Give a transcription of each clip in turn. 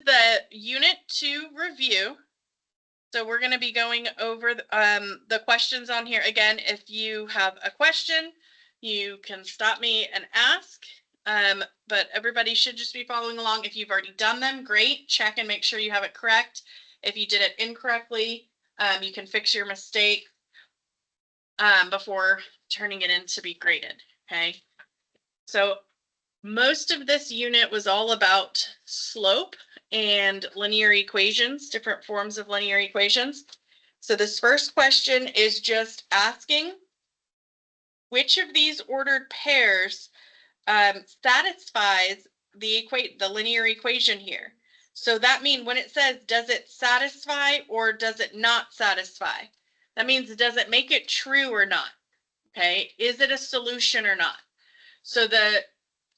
the Unit 2 review. So we're going to be going over the questions on here. Again, if you have a question, you can stop me and ask. But everybody should just be following along. If you've already done them, great. Check and make sure you have it correct. If you did it incorrectly, you can fix your mistake before turning it in to be graded. Okay. So most of this unit was all about slope and linear equations, different forms of linear equations. So this first question is just asking which of these ordered pairs satisfies the linear equation here. So that means when it says, does it satisfy or does it not satisfy? That means, does it make it true or not? Okay, is it a solution or not? So the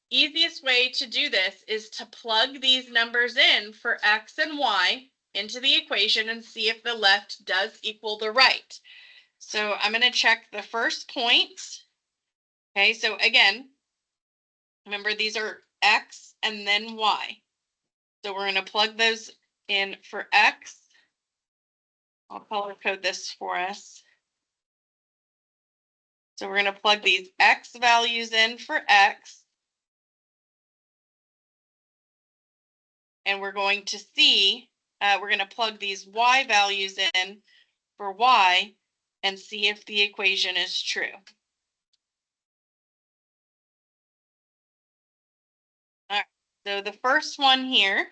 easiest way to do this is to plug these numbers in for x and y into the equation and see if the left does equal the right. So I'm going to check the first point. Okay, so again, remember these are x and then y. So we're going to plug those in for x. I'll color code this for us. So we're going to plug these x values in for x. And we're going to see, we're going to plug these y values in for y and see if the equation is true. All right, so the first one here,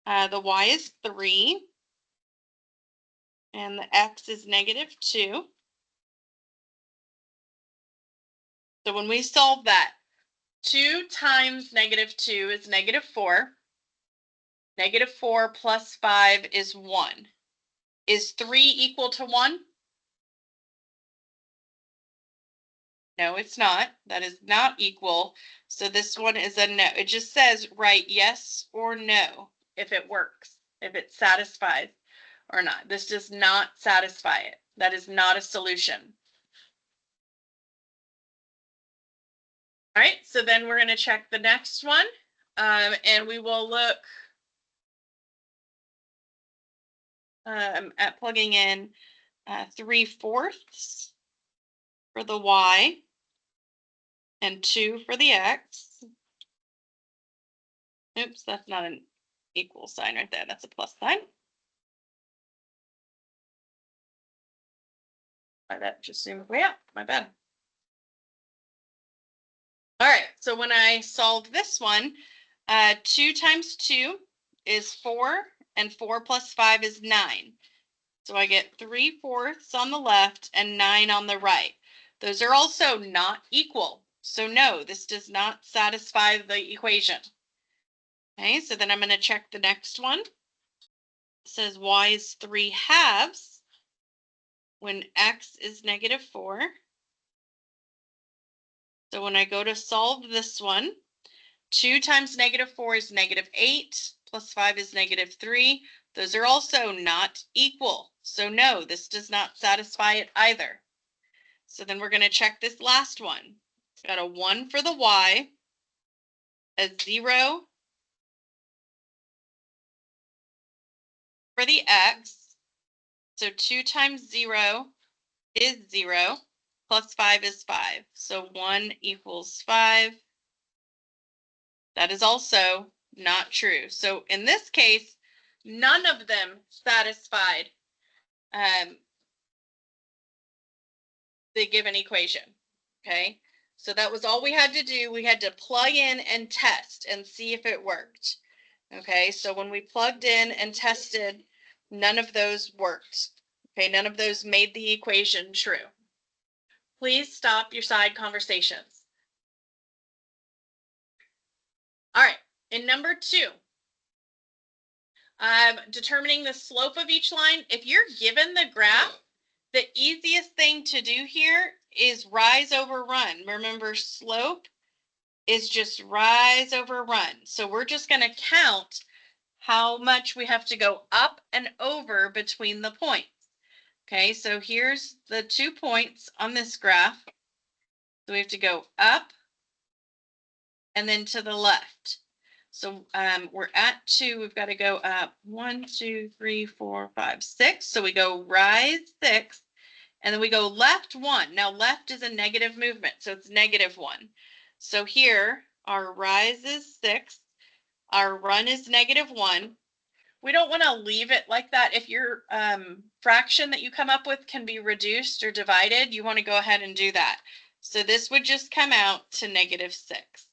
the y is 3 and the x is -2. So when we solve that, 2 times -2 is -4. -4 plus 5 is 1. Is 3 equal to 1? No, it's not. That is not equal. So this one is a no. It just says write yes or no if it works, if it satisfies or not. This does not satisfy it. That is not a solution. All right, so then we're going to check the next one, and we will look at plugging in 3/4 for the y and 2 for the x. Oops, that's not an equal sign right there. That's a plus sign. That just zoomed way out. My bad. All right, so when I solve this one, 2 times 2 is 4, and 4 plus 5 is 9. So I get 3/4 on the left and 9 on the right. Those are also not equal. So no, this does not satisfy the equation. Okay, so then I'm going to check the next one. It says y is 3/2 when x is -4. So when I go to solve this one, 2 times -4 is -8, plus 5 is -3. Those are also not equal. So no, this does not satisfy it either. So then we're going to check this last one. It's got a 1 for the y, a 0 for the x. So 2 times 0 is 0, plus 5 is 5. So 1 equals 5. That is also not true. So in this case, none of them satisfied the given equation. Okay, so that was all we had to do. We had to plug in and test and see if it worked. Okay, so when we plugged in and tested, none of those worked. Okay, none of those made the equation true. Please stop your side conversations. All right, in number 2, determining the slope of each line. If you're given the graph, the easiest thing to do here is rise over run. Remember, slope is just rise over run. So we're just going to count how much we have to go up and over between the points. Okay, so here's the 2 points on this graph. So we have to go up and then to the left. So we're at 2. We've got to go up 1, 2, 3, 4, 5, 6. So we go rise 6, and then we go left 1. Now left is a negative movement, so it's -1. So here our rise is 6, our run is -1. We don't want to leave it like that. If your fraction that you come up with can be reduced or divided, you want to go ahead and do that. So this would just come out to -6.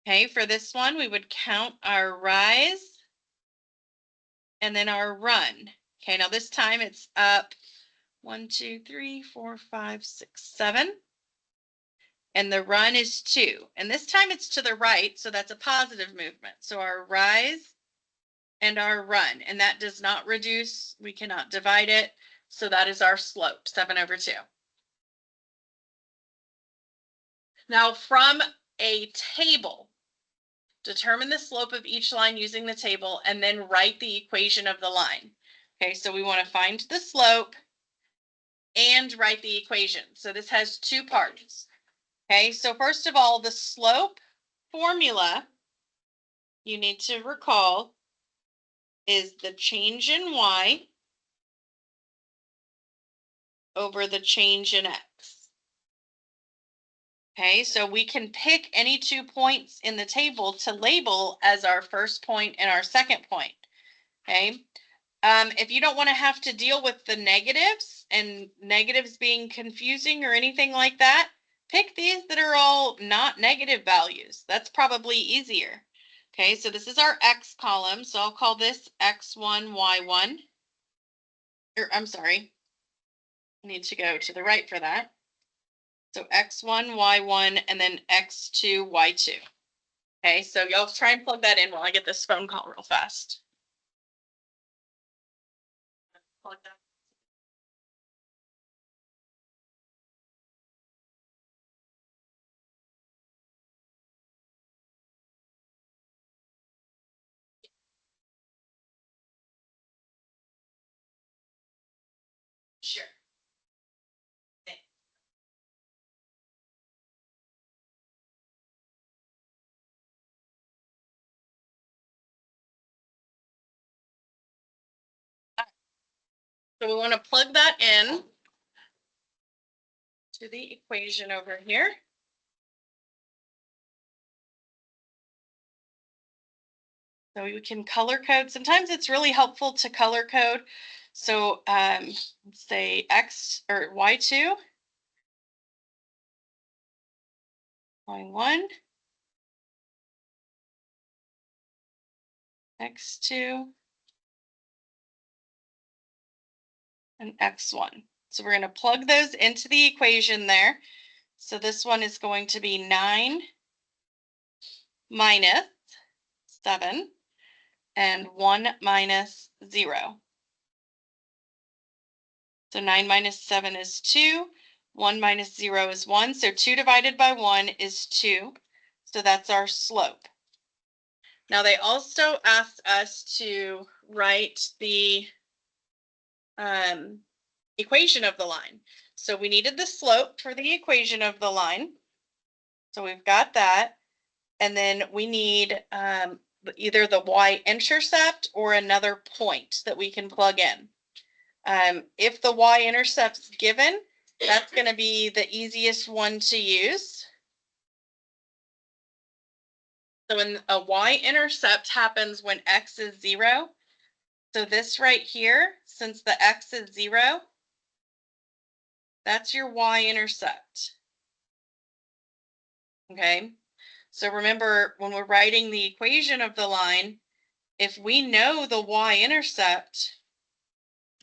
Okay, for this one, we would count our rise and then our run. Okay, now this time it's up 1, 2, 3, 4, 5, 6, 7. And the run is 2. And this time it's to the right, so that's a positive movement. So our rise and our run, and that does not reduce. We cannot divide it. So that is our slope, 7/2. Now from a table, determine the slope of each line using the table and then write the equation of the line. Okay, so we want to find the slope and write the equation. So this has 2 parts. Okay, so first of all, the slope formula you need to recall is the change in y over the change in x. Okay, so we can pick any 2 points in the table to label as our first point and our second point. Okay, if you don't want to have to deal with the negatives and negatives being confusing or anything like that, pick these that are all not negative values. That's probably easier. Okay, so this is our x column, so I'll call this x1, y1. Or I'm sorry, I need to go to the right for that. So x1, y1, and then x2, y2. Okay, so y'all try and plug that in while I get this phone call real fast. Plug that. Sure. So we want to plug that in to the equation over here. So we can color code. Sometimes it's really helpful to color code. So let's say x or y2, y1, x2, and x1. So we're going to plug those into the equation there. So this one is going to be 9 minus 7 and 1 minus 0. So 9 minus 7 is 2. 1 minus 0 is 1. So 2 divided by 1 is 2. So that's our slope. Now they also asked us to write the equation of the line. So we needed the slope for the equation of the line. So we've got that. And then we need either the y-intercept or another point that we can plug in. If the y-intercept's given, that's going to be the easiest one to use. So when a y-intercept happens when x is 0, so this right here, since the x is 0, that's your y-intercept. Okay, so remember when we're writing the equation of the line, if we know the y-intercept,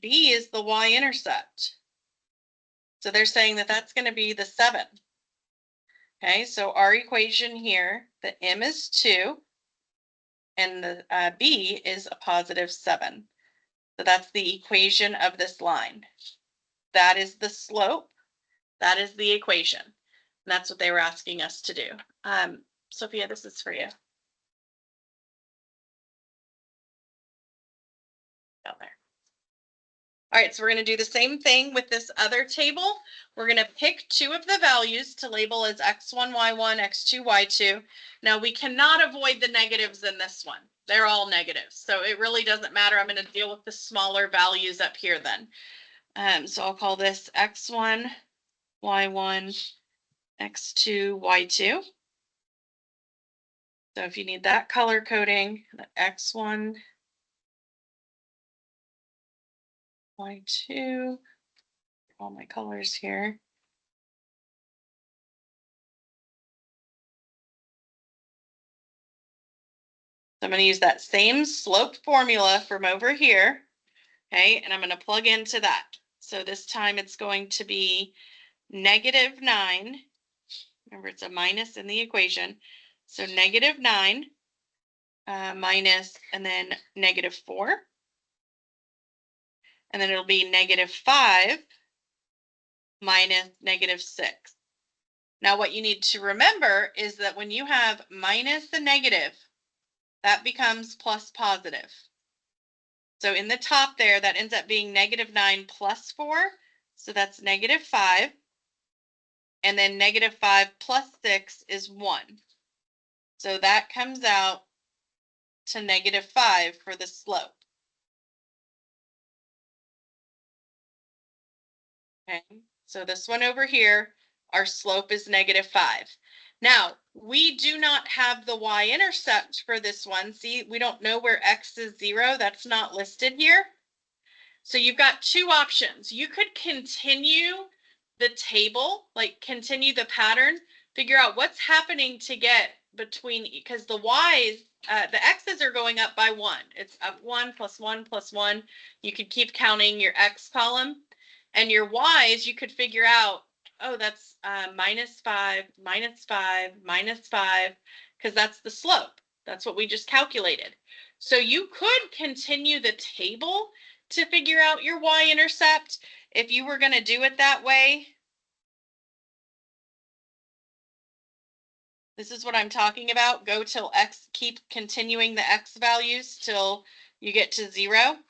b is the y-intercept. So they're saying that that's going to be the 7. Okay, so our equation here, the m is 2, and the b is a positive 7. So that's the equation of this line. That is the slope. That is the equation. And that's what they were asking us to do. Sophia, this is for you. Down there. All right, so we're going to do the same thing with this other table. We're going to pick two of the values to label as x1, y1, x2, y2. Now we cannot avoid the negatives in this one. They're all negatives, so it really doesn't matter. I'm going to deal with the smaller values up here then. So I'll call this x1, y1, x2, y2. So if you need that color coding, x1, y2, all my colors here. So I'm going to use that same slope formula from over here, okay, and I'm going to plug into that. So this time it's going to be -9. Remember, it's a minus in the equation. So -9 minus, and then -4. And then it'll be -5 minus -6. Now what you need to remember is that when you have minus a negative, that becomes plus positive. So in the top there, that ends up being -9 plus 4. So that's -5. And then -5 plus 6 is 1. So that comes out to -5 for the slope. Okay, so this one over here, our slope is -5. Now, we do not have the y-intercept for this one. See, we don't know where x is 0. That's not listed here. So you've got two options. You could continue the table, like continue the pattern, figure out what's happening to get between, because the y's, the x's are going up by 1. It's up 1 plus 1 plus 1. You could keep counting your x column. And your y's, you could figure out, oh, that's -5, -5, -5, because that's the slope. That's what we just calculated. So you could continue the table to figure out your y-intercept if you were going to do it that way. This is what I'm talking about. Go till x, keep continuing the x values till you get to 0.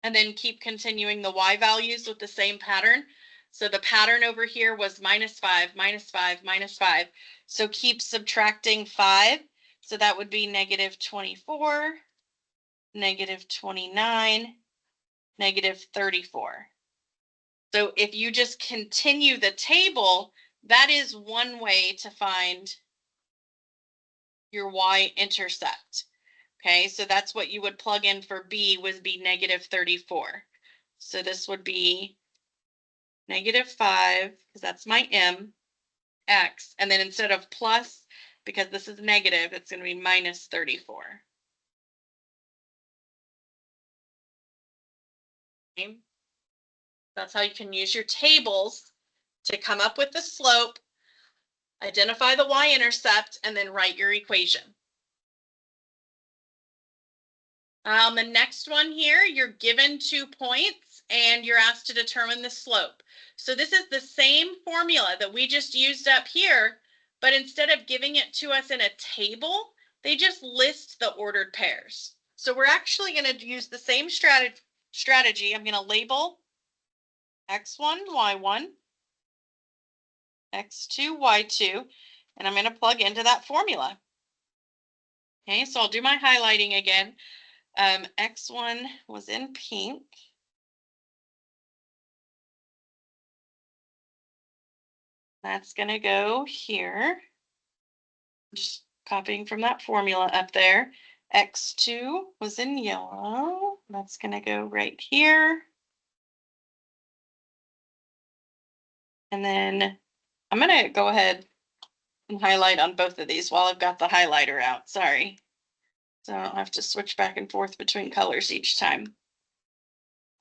And then keep continuing the y values with the same pattern. So the pattern over here was -5, -5, -5. So keep subtracting 5. So that would be -24, -29, -34. So if you just continue the table, that is one way to find your y-intercept. Okay, so that's what you would plug in for B, would be -34. So this would be -5, because that's my m, x, and then instead of plus, because this is negative, it's going to be -34. Okay. That's how you can use your tables to come up with the slope, identify the y-intercept, and then write your equation. The next one here, you're given 2 points and you're asked to determine the slope. So this is the same formula that we just used up here, but instead of giving it to us in a table, they just list the ordered pairs. So we're actually going to use the same strategy. I'm going to label x1, y1, x2, y2, and I'm going to plug into that formula. Okay, so I'll do my highlighting again. X1 was in pink. That's going to go here. Just copying from that formula up there. X2 was in yellow. That's going to go right here. And then I'm going to go ahead and highlight on both of these while I've got the highlighter out. Sorry. So I don't have to switch back and forth between colors each time.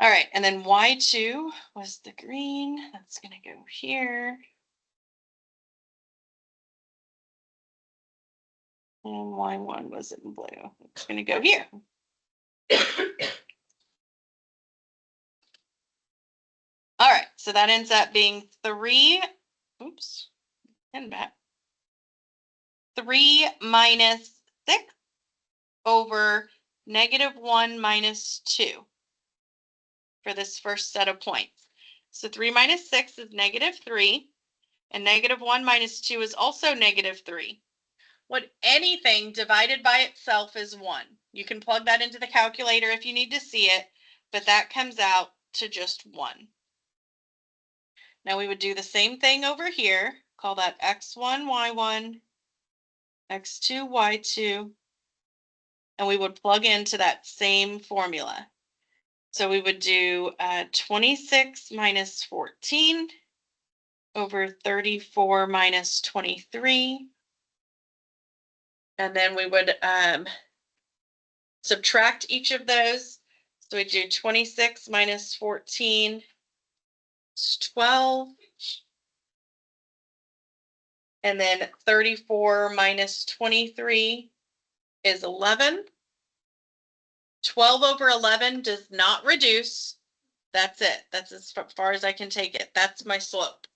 All right, and then Y2 was the green. That's going to go here. And Y1 was in blue. It's going to go here. All right, so that ends up being 3, oops, and back. 3 minus 6 over -1 minus 2. for this first set of points. So 3 minus 6 is -3, and -1 minus 2 is also -3. What anything divided by itself is 1. You can plug that into the calculator if you need to see it, but that comes out to just 1. Now we would do the same thing over here. Call that x1, y1, x2, y2, and we would plug into that same formula. So we would do 26 minus 14 over 34 minus 23. And then we would subtract each of those. So we do 26 minus 14 is 12. And then 34 minus 23 is 11. 12 over 11 does not reduce. That's it. That's as far as I can take it. That's my slope.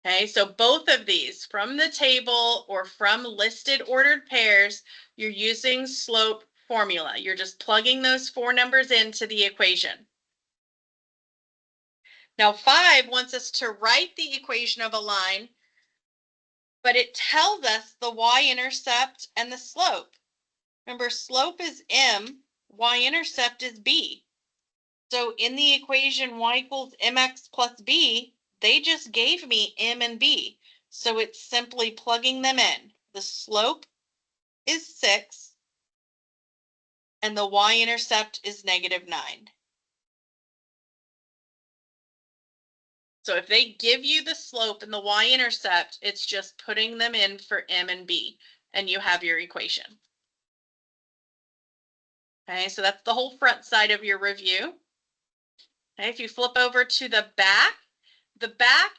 Okay, so both of these from the table or from listed ordered pairs, you're using slope formula. You're just plugging those 4 numbers into the equation. Now 5 wants us to write the equation of a line, but it tells us the y-intercept and the slope. Remember, slope is m, y-intercept is b. So in the equation y equals mx plus b, they just gave me m and b. So it's simply plugging them in. The slope is 6, and the y-intercept is -9. So if they give you the slope and the y-intercept, it's just putting them in for m and b, and you have your equation. Okay, so that's the whole front side of your review. Okay, if you flip over to the back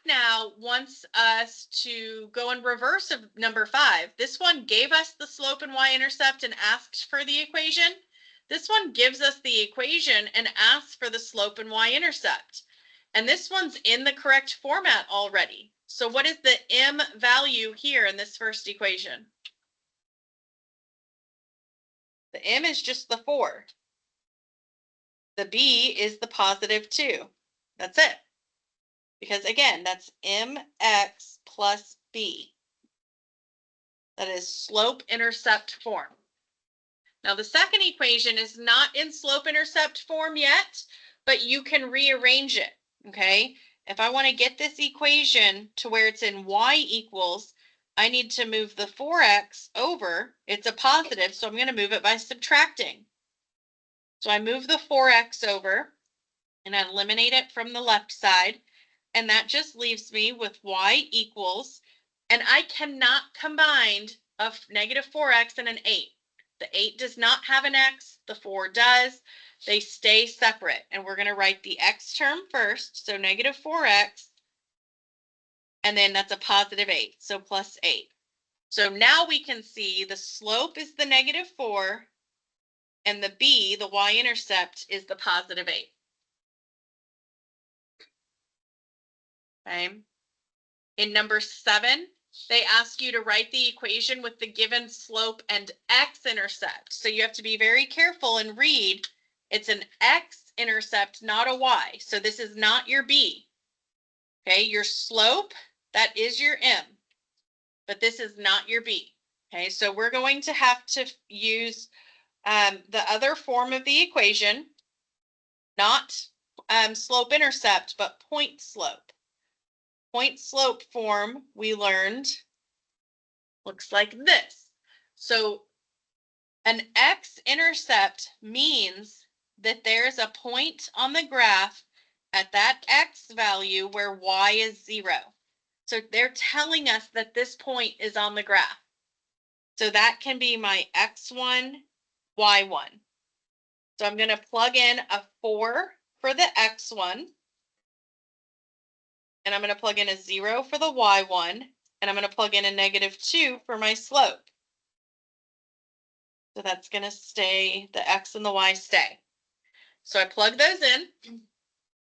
now wants us to go in reverse of number 5. This one gave us the slope and y-intercept and asked for the equation. This one gives us the equation and asks for the slope and y-intercept. And this one's in the correct format already. So what is the m value here in this first equation? The m is just the 4. The b is the +2. That's it. Because again, that's mx plus b. That is slope-intercept form. Now the second equation is not in slope-intercept form yet, but you can rearrange it, okay? If I want to get this equation to where it's in y equals, I need to move the 4x over. It's a positive, so I'm going to move it by subtracting. So I move the 4x over, and I eliminate it from the left side. And that just leaves me with y equals, and I cannot combine a -4x and an 8. The 8 does not have an x, the 4 does. They stay separate, and we're going to write the x term first, so -4x, and then that's a +8, so +8. So now we can see the slope is the -4, and the b, the y-intercept, is the +8. Okay. In number 7, they ask you to write the equation with the given slope and x-intercept. So you have to be very careful and read. It's an x-intercept, not a y. So this is not your b. Okay, your slope, that is your m. But this is not your b. Okay, so we're going to have to use the other form of the equation, not slope-intercept, but point-slope. Point-slope form we learned looks like this. So an x-intercept means that there's a point on the graph at that x value where y is 0. So they're telling us that this point is on the graph. So that can be my x1, y1. So I'm going to plug in a 4 for the x1. And I'm going to plug in a 0 for the y1, and I'm going to plug in a -2 for my slope. So that's going to stay, the x and the y stay. So I plug those in.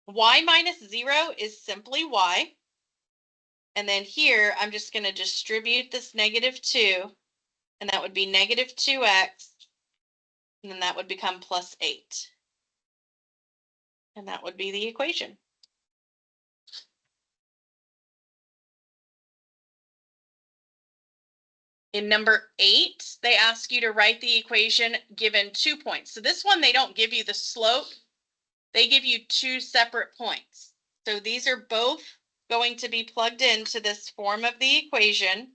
Y minus 0 is simply y. And then here, I'm just going to distribute this -2, and that would be -2x And then that would become plus 8. And that would be the equation. In number 8, they ask you to write the equation given 2 points. So this one, they don't give you the slope. They give you 2 separate points. So these are both going to be plugged into this form of the equation.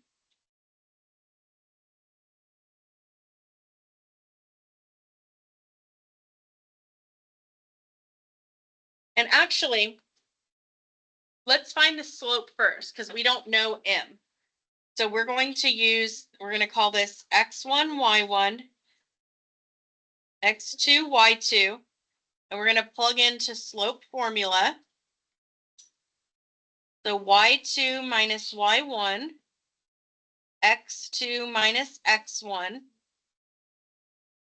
And actually, let's find the slope first because we don't know m. So we're going to call this x1, y1, x2, y2, and we're going to plug into slope formula. So y2 minus y1, x2 minus x1.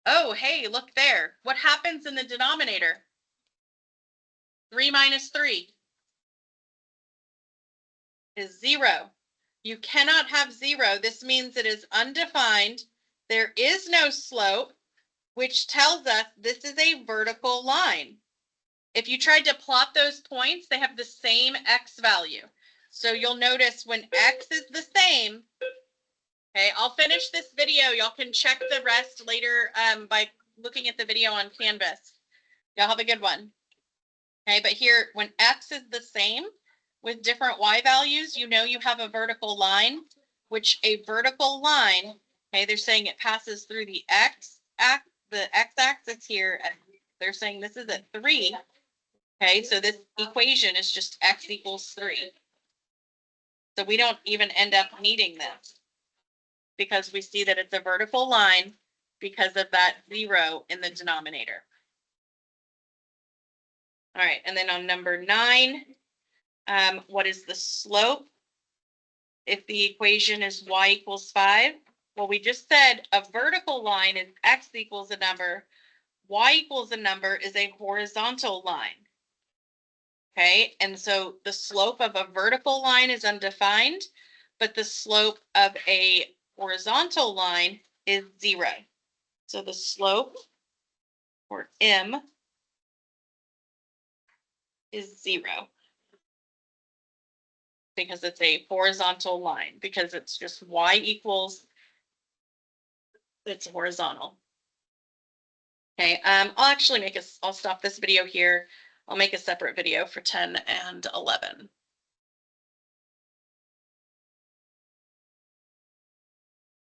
Oh, hey, look there. What happens in the denominator? 3 minus 3 is 0. You cannot have 0. This means it is undefined. There is no slope, which tells us this is a vertical line. If you tried to plot those points, they have the same x value. So you'll notice when x is the same, okay, I'll finish this video. Y'all can check the rest later by looking at the video on Canvas. Y'all have a good one. Okay, but here, when x is the same with different y values, you know you have a vertical line, which a vertical line, okay, they're saying it passes through the x-axis here. And they're saying this is at 3. Okay, so this equation is just x equals 3. So we don't even end up needing this because we see that it's a vertical line because of that 0 in the denominator. All right, and then on number 9, what is the slope if the equation is y equals 5? Well, we just said a vertical line is x equals a number, y equals a number is a horizontal line. Okay, and so the slope of a vertical line is undefined, but the slope of a horizontal line is 0. So the slope, or m, is 0 because it's a horizontal line, because it's just y equals, it's horizontal. Okay, I'll actually I'll stop this video here. I'll make a separate video for 10 and 11.